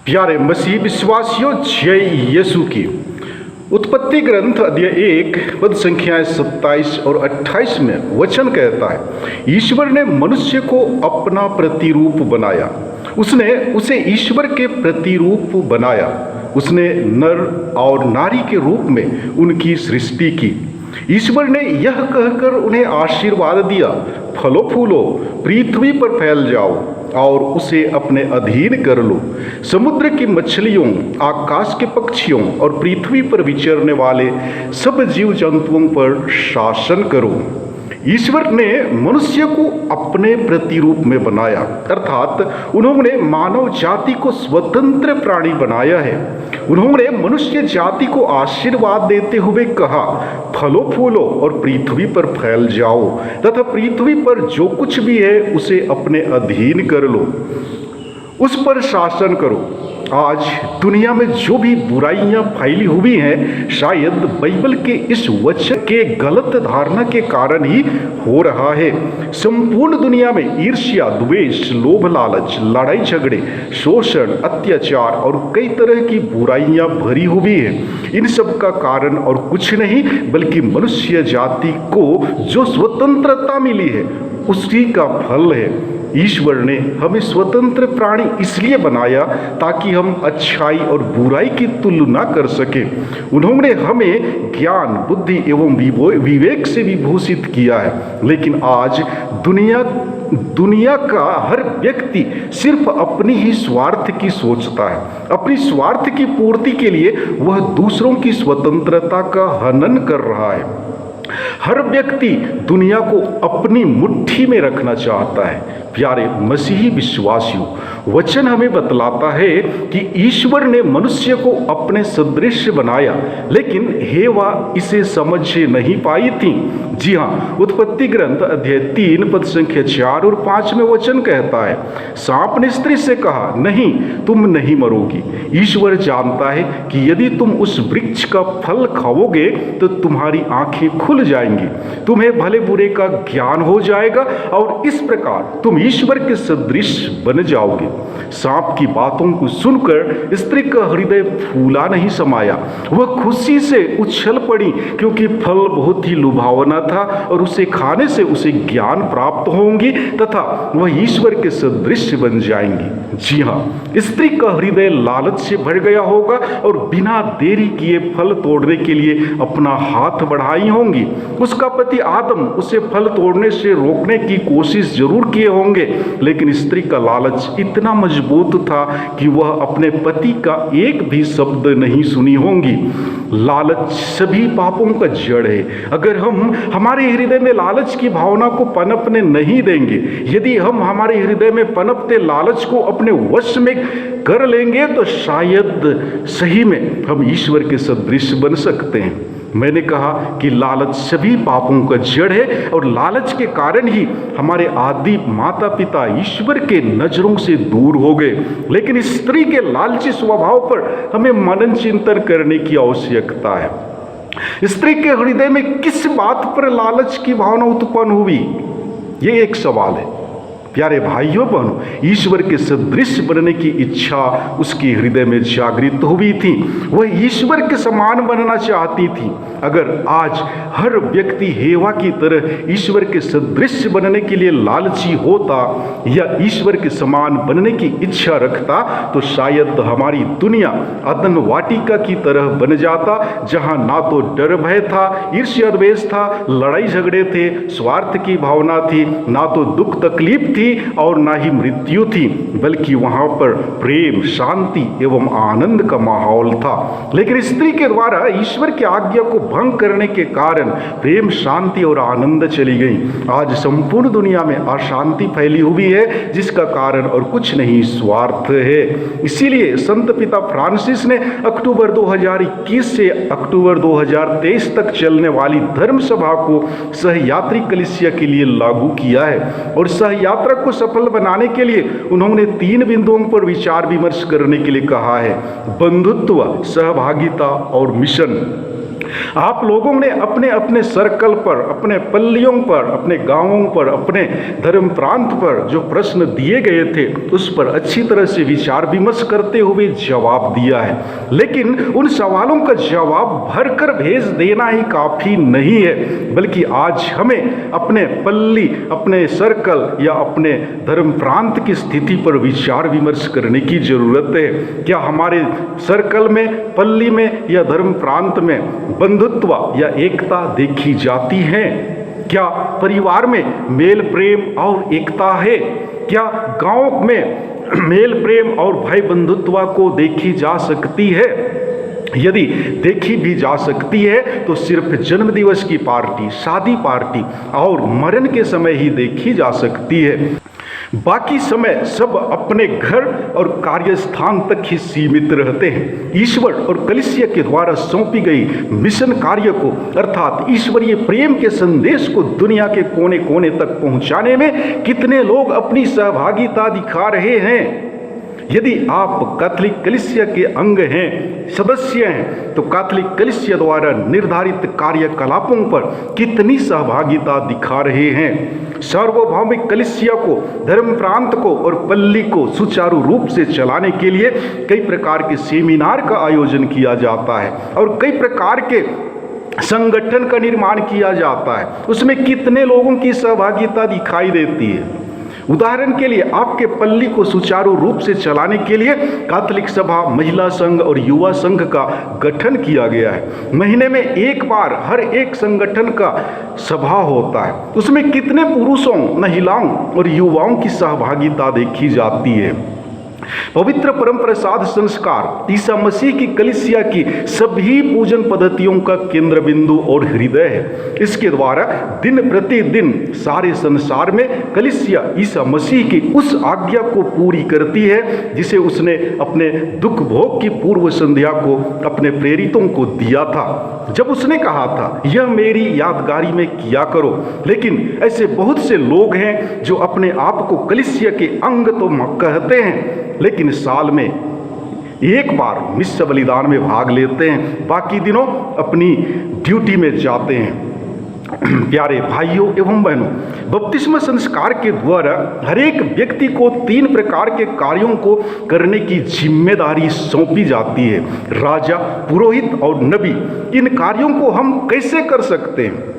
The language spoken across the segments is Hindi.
प्यारे मसीह विश्वासियों, जय यीशु की। उत्पत्ति ग्रंथ अध्याय 1 पद संख्याएं 27 और 28 में वचन कहता है, ईश्वर ने मनुष्य को अपना प्रतिरूप बनाया। उसने उसे ईश्वर के प्रतिरूप बनाया। उसने नर और नारी के रूप में उनकी सृष्टि की। ईश्वर ने यह कहकर उन्हें आशीर्वाद दिया, फलो फूलो, पृथ्वी पर फैल जाओ और उसे अपने अधीन कर लो। समुद्र की मछलियों, आकाश के पक्षियों और पृथ्वी पर विचरने वाले सब जीव जंतुओं पर शासन करो। ईश्वर ने मनुष्य को अपने प्रतिरूप में बनाया, अर्थात उन्होंने मानव जाति को स्वतंत्र प्राणी बनाया है। उन्होंने मनुष्य जाति को आशीर्वाद देते हुए कहा, फलो फूलो और पृथ्वी पर फैल जाओ तथा पृथ्वी पर जो कुछ भी है उसे अपने अधीन कर लो, उस पर शासन करो। आज दुनिया में जो भी बुराइयां फैली हुई हैं, शायद बाइबल के इस वचन के गलत धारणा के कारण ही हो रहा है। संपूर्ण दुनिया में ईर्ष्या, द्वेष, लोभ, लालच, लड़ाई झगड़े, शोषण, अत्याचार और कई तरह की बुराइयां भरी हुई हैं। इन सब का कारण और कुछ नहीं बल्कि मनुष्य जाति को जो स्वतंत्रता मिली है उसी का फल है। ईश्वर ने हमें स्वतंत्र प्राणी इसलिए बनाया ताकि हम अच्छाई और बुराई की तुलना कर सके। उन्होंने हमें ज्ञान, बुद्धि एवं विवेक से विभूषित किया है। लेकिन आज दुनिया का हर व्यक्ति सिर्फ अपनी ही स्वार्थ की सोचता है। अपनी स्वार्थ की पूर्ति के लिए वह दूसरों की स्वतंत्रता का हनन कर रहा है। हर व्यक्ति दुनिया को अपनी मुट्ठी में रखना चाहता है। प्यारे मसीही विश्वासियों, वचन हमें बतलाता है कि ईश्वर ने मनुष्य को अपने सदृश बनाया, लेकिन हेवा इसे समझ नहीं पाई थी। जी हाँ, उत्पत्ति ग्रंथ अध्याय 3 पद संख्या 4 और 5 में वचन कहता है, सांप ने स्त्री से कहा, नहीं, तुम नहीं मरोगी। ईश्वर जानता है कि यदि तुम उस वृक्ष का फल खाओगे तो तुम्हारी आंखें खुल जाएंगी, तुम्हें भले बुरे का ज्ञान हो जाएगा और इस प्रकार तुम ईश्वर के सदृश बन जाओगे। सांप की बातों को सुनकर स्त्री का हृदय फूला नहीं समाया। वह खुशी से उछल पड़ी क्योंकि फल बहुत ही लुभावना था और उसे खाने से उसे ज्ञान प्राप्त होंगी तथा वह ईश्वर के सदृश बन जाएंगी। जी हाँ, स्त्री का हृदय लालच से भर गया होगा और बिना देरी किए फल तोड़ने के लिए अपना हाथ बढ़ाई होंगी। उसका पति आदम उसे फल तोड़ने से रोकने की कोशिश जरूर किए होंगे, लेकिन स्त्री का लालच इतना मजबूत था कि वह अपने पति का एक भी शब्द नहीं सुनी होंगी। लालच सभी पापों का जड़ है। अगर हम हमारे हृदय में लालच की भावना को पनपने नहीं देंगे, यदि हम हमारे हृदय में पनपते लालच को अपने वश में कर लेंगे तो शायद सही में हम ईश्वर के सदृश बन सकते हैं। मैंने कहा कि लालच सभी पापों का जड़ है और लालच के कारण ही हमारे आदि माता पिता ईश्वर के नजरों से दूर हो गए। लेकिन स्त्री के लालची स्वभाव पर हमें मनन चिंतन करने की आवश्यकता है। स्त्री के हृदय में किस बात पर लालच की भावना उत्पन्न हुई, ये एक सवाल है। प्यारे भाइयों बहनों, ईश्वर के सदृश बनने की इच्छा उसके हृदय में जागृत हुई थी। वह ईश्वर के समान बनना चाहती थी। अगर आज हर व्यक्ति हेवा की तरह ईश्वर के सदृश बनने के लिए लालची होता या ईश्वर के समान बनने की इच्छा रखता तो शायद हमारी दुनिया अदन वाटिका की तरह बन जाता, जहां ना तो डर भय था, ईर्ष्या द्वेष था, लड़ाई झगड़े थे, स्वार्थ की भावना थी, ना तो दुख तकलीफ थी और ना ही मृत्यु थी, बल्कि वहां पर प्रेम, शांति एवं आनंद का माहौल था। लेकिन स्त्री के द्वारा ईश्वर की आज्ञा को भंग करने के कारण प्रेम, शांति और आनंद चली गई। आज संपूर्ण दुनिया में अशांति फैली हुई है, जिसका कारण और कुछ नहीं, स्वार्थ है। इसीलिए संत पिता फ्रांसिस ने अक्टूबर 2021 से अक्टूबर 2023 तक चलने वाली धर्म सभा को सहयात्री कलीसिया के लिए लागू किया है और सहयात्रा को सफल बनाने के लिए उन्होंने 3 बिंदुओं पर विचार विमर्श करने के लिए कहा है: बंधुत्व, सहभागिता और मिशन। आप लोगों ने अपने अपने सर्कल पर, अपने पल्लियों पर, अपने गांवों पर, अपने धर्म प्रांत पर जो प्रश्न दिए गए थे उस पर अच्छी तरह से विचार विमर्श करते हुए जवाब दिया है। लेकिन उन सवालों का जवाब भरकर भेज देना ही काफी नहीं है, बल्कि आज हमें अपने पल्ली, अपने सर्कल या अपने धर्म प्रांत की स्थिति पर विचार विमर्श करने की जरूरत है। क्या हमारे सर्कल में, पल्ली में या धर्म प्रांत में बंधुत्व या एकता देखी जाती है? क्या परिवार में मेल प्रेम और एकता है? क्या गांव में मेल प्रेम और भाई बंधुत्व को देखी जा सकती है? यदि देखी भी जा सकती है तो सिर्फ जन्मदिवस की पार्टी, शादी पार्टी और मरण के समय ही देखी जा सकती है। बाकी समय सब अपने घर और कार्यस्थान तक ही सीमित रहते हैं। ईश्वर और कलीसिया के द्वारा सौंपी गई मिशन कार्य को, अर्थात ईश्वरीय प्रेम के संदेश को दुनिया के कोने कोने तक पहुंचाने में कितने लोग अपनी सहभागिता दिखा रहे हैं? यदि आप कैथोलिक कलीसिया के अंग हैं, सदस्य हैं, तो कैथोलिक कलीसिया द्वारा निर्धारित कार्यकलापों पर कितनी सहभागिता दिखा रहे हैं? सार्वभौमिक कलीसिया को, धर्म प्रांत को और पल्ली को सुचारू रूप से चलाने के लिए कई प्रकार के सेमिनार का आयोजन किया जाता है और कई प्रकार के संगठन का निर्माण किया जाता है। उसमें कितने लोगों की सहभागिता दिखाई देती है? उदाहरण के लिए आपके पल्ली को सुचारू रूप से चलाने के लिए कैथोलिक सभा, महिला संघ और युवा संघ का गठन किया गया है। महीने में एक बार हर एक संगठन का सभा होता है। उसमें कितने पुरुषों, महिलाओं और युवाओं की सहभागिता देखी जाती है? पवित्र परम प्रसाद संस्कार ईसा मसीह की कलीसिया की सभी पूजन पद्धतियों का केंद्र बिंदु और हृदय है। इसके द्वारा दिन प्रतिदिन सारे संसार में कलीसिया ईसा मसीह की उस आज्ञा को पूरी करती है जिसे उसने अपने दुख भोग की पूर्व संध्या को अपने प्रेरितों को दिया था, जब उसने कहा था, यह मेरी यादगारी में किया करो। लेकिन ऐसे बहुत से लोग हैं जो अपने आप को कलीसिया के अंग तो कहते हैं, लेकिन साल में एक बार मिस्र बलिदान में भाग लेते हैं, बाकी दिनों अपनी ड्यूटी में जाते हैं। प्यारे भाइयों एवं बहनों, बपतिस्मा संस्कार के द्वारा हर एक व्यक्ति को 3 प्रकार के कार्यों को करने की जिम्मेदारी सौंपी जाती है, राजा, पुरोहित और नबी। इन कार्यों को हम कैसे कर सकते हैं?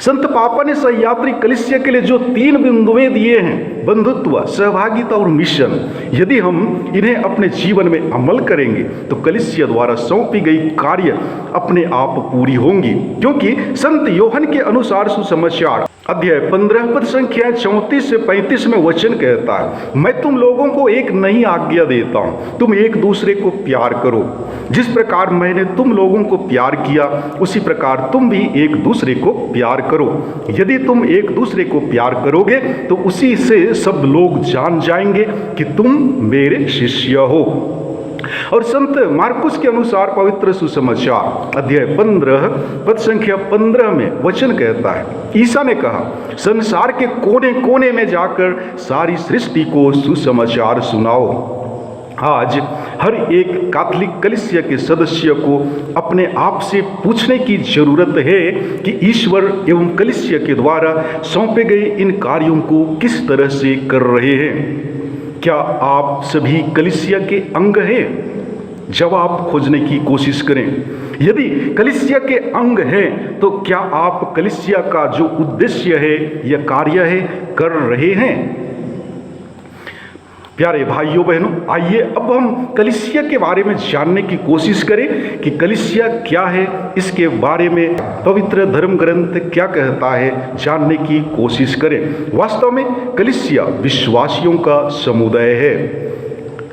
संत पापा ने सह्याद्री कलीसिया के लिए जो 3 बिंदुएं दिए हैं, बंधुत्व, सहभागिता और मिशन, यदि हम इन्हें अपने जीवन में अमल करेंगे तो कलीसिया द्वारा सौंपी गई कार्य अपने आप पूरी होंगी। क्योंकि संत योहन के अनुसार सुसमाचार अध्याय 15 पद संख्या 34 से 35 में वचन कहता है, मैं तुम लोगों को एक नई आज्ञा देता हूं, तुम एक दूसरे को प्यार करो। जिस प्रकार मैंने तुम लोगों को प्यार किया उसी प्रकार तुम भी एक दूसरे को प्यार करो। यदि तुम एक दूसरे को प्यार करोगे तो उसी से सब लोग जान जाएंगे कि तुम मेरे शिष्य हो। और संत मार्कुस के अनुसार पवित्र सुसमाचार अध्याय 15 पद संख्या 15 में वचन कहता है, ईसा ने कहा, संसार के कोने कोने में जाकर सारी सृष्टि को सुसमाचार सुनाओ। आज हर एक कैथोलिक कलीसिया के सदस्य को अपने आप से पूछने की जरूरत है कि ईश्वर एवं कलीसिया के द्वारा सौंपे गए इन कार्यों को किस तरह से कर रहे हैं। क्या आप सभी कलीसिया के अंग हैं? जवाब खोजने की कोशिश करें। यदि कलीसिया के अंग हैं तो क्या आप कलीसिया का जो उद्देश्य है या कार्य है कर रहे हैं? प्यारे भाइयों बहनों, आइए अब हम कलीसिया के बारे में जानने की कोशिश करें कि कलीसिया क्या है, इसके बारे में पवित्र धर्म ग्रंथ क्या कहता है, जानने की कोशिश करें। वास्तव में कलीसिया विश्वासियों का समुदाय है।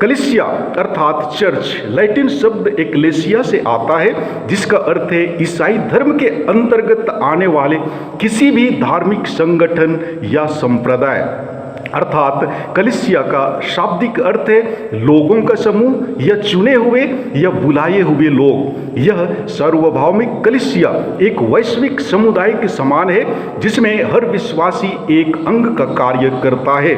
कलीसिया अर्थात चर्च लैटिन शब्द एक्लेसिया से आता है, जिसका अर्थ है ईसाई धर्म के अंतर्गत आने वाले किसी भी धार्मिक संगठन या संप्रदाय। अर्थात कलीसिया का शाब्दिक अर्थ है लोगों का समूह या चुने हुए या बुलाए हुए लोग। यह सार्वभौमिक कलीसिया एक वैश्विक समुदाय के समान है जिसमें हर विश्वासी एक अंग का कार्य करता है।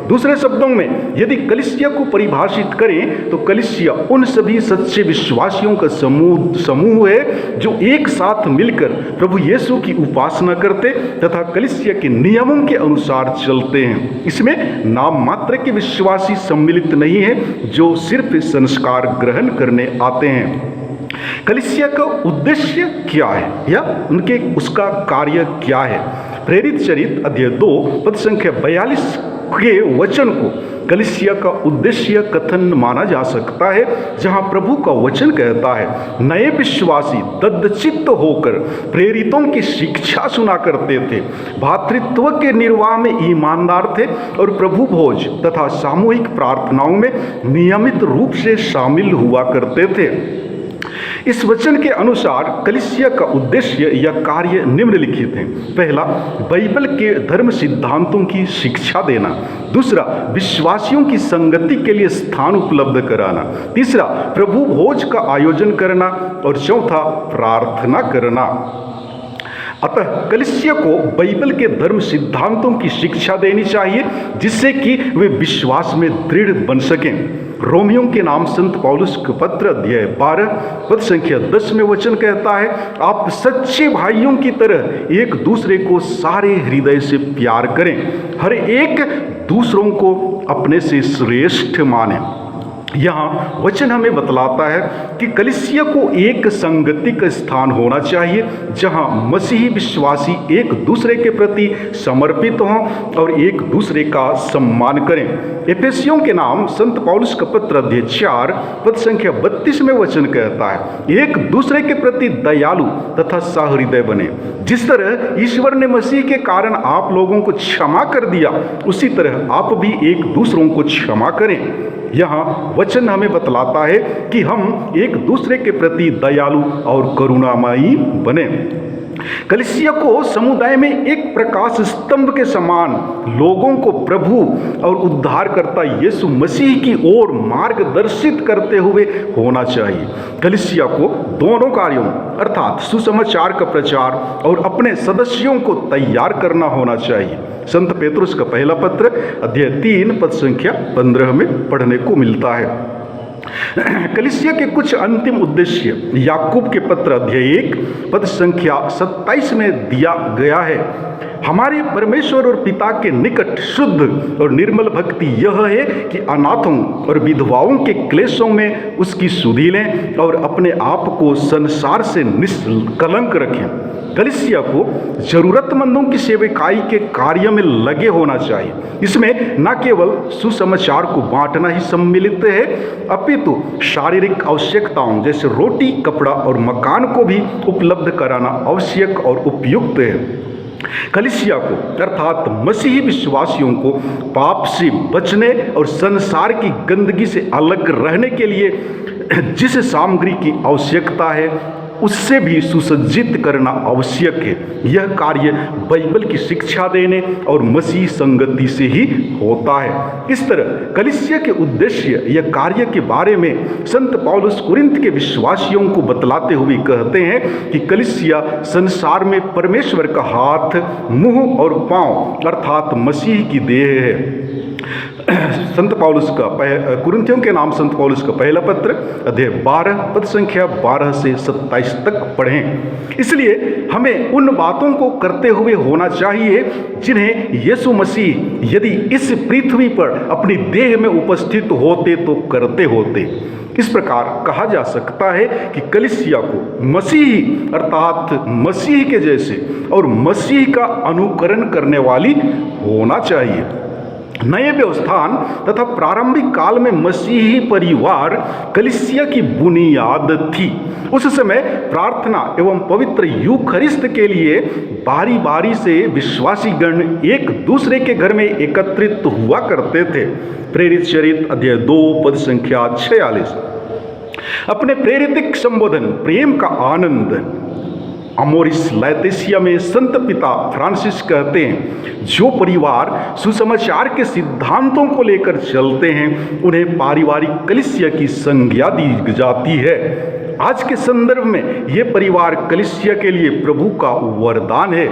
दूसरे शब्दों में यदि कलीसिया को परिभाषित करें तो कलीसिया उन सभी सच्चे विश्वासियों का समूह है जो एक साथ मिलकर प्रभु यीशु की उपासना करते तथा कलीसिया के नियमों के अनुसार चलते हैं। इसमें नाम मात्र के विश्वासी सम्मिलित नहीं है जो सिर्फ संस्कार ग्रहण करने आते हैं। कलीसिया का उद्देश्य क्या है या उसका कार्य क्या है? प्रेरित चरित्र अध्याय 2 पद संख्या 42 के वचन को कलीसिया का उद्देश्य कथन माना जा सकता है, जहां प्रभु का वचन कहता है, नए विश्वासी तद्चित्त होकर प्रेरितों की शिक्षा सुना करते थे, भातृत्व के निर्वाह में ईमानदार थे और प्रभु भोज तथा सामूहिक प्रार्थनाओं में नियमित रूप से शामिल हुआ करते थे। इस वचन के अनुसार कलीसिया का उद्देश्य या कार्य निम्नलिखित है। पहला, बाइबल के धर्म सिद्धांतों की शिक्षा देना। दूसरा, विश्वासियों की संगति के लिए स्थान उपलब्ध कराना। तीसरा, प्रभु भोज का आयोजन करना और चौथा, प्रार्थना करना। अतः कलीसिया को बाइबल के धर्म सिद्धांतों की शिक्षा देनी चाहिए जिससे कि वे विश्वास में दृढ़ बन सकें। रोमियों के नाम संत पौलुस के पत्र अध्याय 12 पद संख्या 10 में वचन कहता है, आप सच्चे भाइयों की तरह एक दूसरे को सारे हृदय से प्यार करें, हर एक दूसरों को अपने से श्रेष्ठ माने। यहाँ वचन हमें बतलाता है कि कलीसिया को एक संगति का स्थान होना चाहिए जहाँ मसीही विश्वासी एक दूसरे के प्रति समर्पित हों और एक दूसरे का सम्मान करें। एफेसियों के नाम संत पौलुस का पत्र अध्याय 4 पद संख्या 32 में वचन कहता है, एक दूसरे के प्रति दयालु तथा सहृदय बने। जिस तरह ईश्वर ने मसीह के कारण आप लोगों को क्षमा कर दिया, उसी तरह आप भी एक दूसरों को क्षमा करें। यहाँ वचन हमें बतलाता है कि हम एक दूसरे के प्रति दयालु और करुणामयी बने। कलीसिया को समुदाय में एक प्रकाश स्तंभ के समान लोगों को प्रभु और उद्धारकर्ता यीशु मसीह की ओर मार्गदर्शित करते हुए होना चाहिए। कलीसिया को दोनों कार्यों अर्थात सुसमाचार का प्रचार और अपने सदस्यों को तैयार करना होना चाहिए। संत पेतरुस का पहला पत्र अध्याय 3 पद संख्या 15 में पढ़ने को मिलता है। कलीसिया के कुछ अंतिम उद्देश्य याकूब के पत्र अध्याय 1 पद संख्या 27 में दिया गया है। हमारे परमेश्वर और पिता के निकट शुद्ध और निर्मल भक्ति यह है कि अनाथों और विधवाओं के क्लेशों में उसकी सुधि लें और अपने आप को संसार से निष्कलंक रखें। कलीसिया को जरूरतमंदों की सेवकाई के कार्य में लगे होना चाहिए। इसमें न केवल सुसमाचार को बांटना ही सम्मिलित है, अपितु शारीरिक आवश्यकताओं जैसे रोटी, कपड़ा और मकान को भी उपलब्ध कराना आवश्यक और उपयुक्त है। कलीसिया को अर्थात मसीही विश्वासियों को पाप से बचने और संसार की गंदगी से अलग रहने के लिए जिस सामग्री की आवश्यकता है उससे भी सुसज्जित करना आवश्यक है। यह कार्य बाइबल की शिक्षा देने और मसीह संगति से ही होता है। इस तरह कलीसिया के उद्देश्य या कार्य के बारे में संत पौलुस कुरिन्थ के विश्वासियों को बतलाते हुए कहते हैं कि कलीसिया संसार में परमेश्वर का हाथ, मुंह और पांव अर्थात मसीह की देह है। संत पौलुस का कुरिन्थियों के नाम संत पौलुस का पहला पत्र अध्याय 12 पद संख्या 12 से 27 तक पढ़ें। इसलिए हमें उन बातों को करते हुए होना चाहिए जिन्हें यीशु मसीह यदि इस पृथ्वी पर अपनी देह में उपस्थित होते तो करते होते। इस प्रकार कहा जा सकता है कि कलीसिया को मसीही अर्थात मसीह के जैसे और मसीह का अनुकरण करने वाली होना चाहिए। नए व्यवस्थान तथा प्रारंभिक काल में मसीही परिवार कलीसिया की बुनियाद थी। उस समय प्रार्थना एवं पवित्र यूखरिस्त के लिए बारी बारी से विश्वासी गण एक दूसरे के घर में एकत्रित हुआ करते थे। प्रेरित चरित्र अध्याय 2 पद संख्या 46। अपने प्रेरितिक संबोधन प्रेम का आनंद अमोरिस लैतेशिया में संत पिता फ्रांसिस कहते हैं, जो परिवार सुसमाचार के सिद्धांतों को लेकर चलते हैं उन्हें पारिवारिक कलीसिया की संज्ञा दी जाती है। आज के संदर्भ में यह परिवार कलीसिया के लिए प्रभु का वरदान है।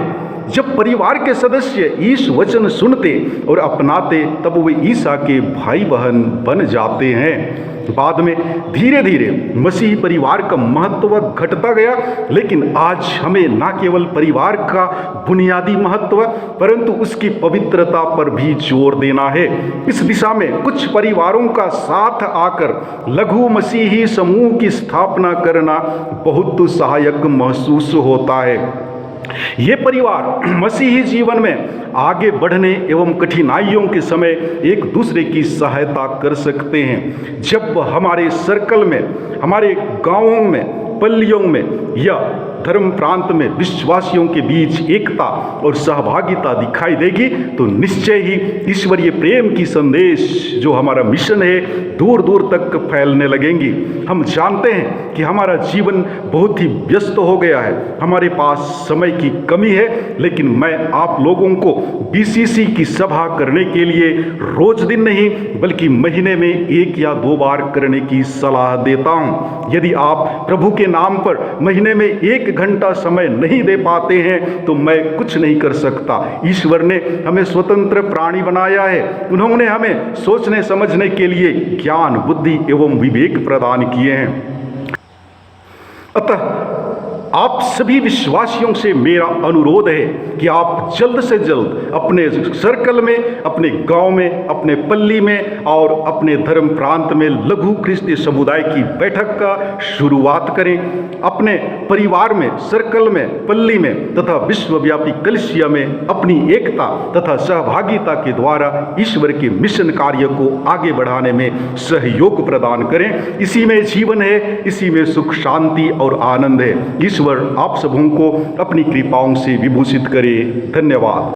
जब परिवार के सदस्य इस वचन सुनते और अपनाते तब वे ईसा के भाई बहन बन जाते हैं। बाद में धीरे धीरे मसीही परिवार का महत्व घटता गया, लेकिन आज हमें न केवल परिवार का बुनियादी महत्व परंतु उसकी पवित्रता पर भी जोर देना है। इस दिशा में कुछ परिवारों का साथ आकर लघु मसीही समूह की स्थापना करना बहुत सहायक महसूस होता है। ये परिवार मसीही जीवन में आगे बढ़ने एवं कठिनाइयों के समय एक दूसरे की सहायता कर सकते हैं। जब हमारे सर्कल में, हमारे गांवों में, पल्लियों में या धर्म प्रांत में विश्वासियों के बीच एकता और सहभागिता दिखाई देगी तो निश्चय ही ईश्वरीय प्रेम की संदेश जो हमारा मिशन है दूर दूर तक फैलने लगेंगी। हम जानते हैं कि हमारा जीवन बहुत ही व्यस्त हो गया है, हमारे पास समय की कमी है, लेकिन मैं आप लोगों को बीसीसी की सभा करने के लिए रोज दिन नहीं बल्कि महीने में 1 या 2 बार करने की सलाह देता हूँ। यदि आप प्रभु के नाम पर महीने में 1 घंटा समय नहीं दे पाते हैं तो मैं कुछ नहीं कर सकता। ईश्वर ने हमें स्वतंत्र प्राणी बनाया है, उन्होंने हमें सोचने समझने के लिए ज्ञान, बुद्धि एवं विवेक प्रदान किए हैं। अतः आप सभी विश्वासियों से मेरा अनुरोध है कि आप जल्द से जल्द अपने सर्कल में, अपने गांव में, अपने पल्ली में और अपने धर्म प्रांत में लघु ख्रिस्ती समुदाय की बैठक का शुरुआत करें। अपने परिवार में, सर्कल में, पल्ली में तथा विश्वव्यापी कलीसिया में अपनी एकता तथा सहभागिता के द्वारा ईश्वर के मिशन कार्य को आगे बढ़ाने में सहयोग प्रदान करें। इसी में जीवन है, इसी में सुख, शांति और आनंद है। ईश्वर आप सबों को अपनी कृपाओं से विभूषित करे। धन्यवाद।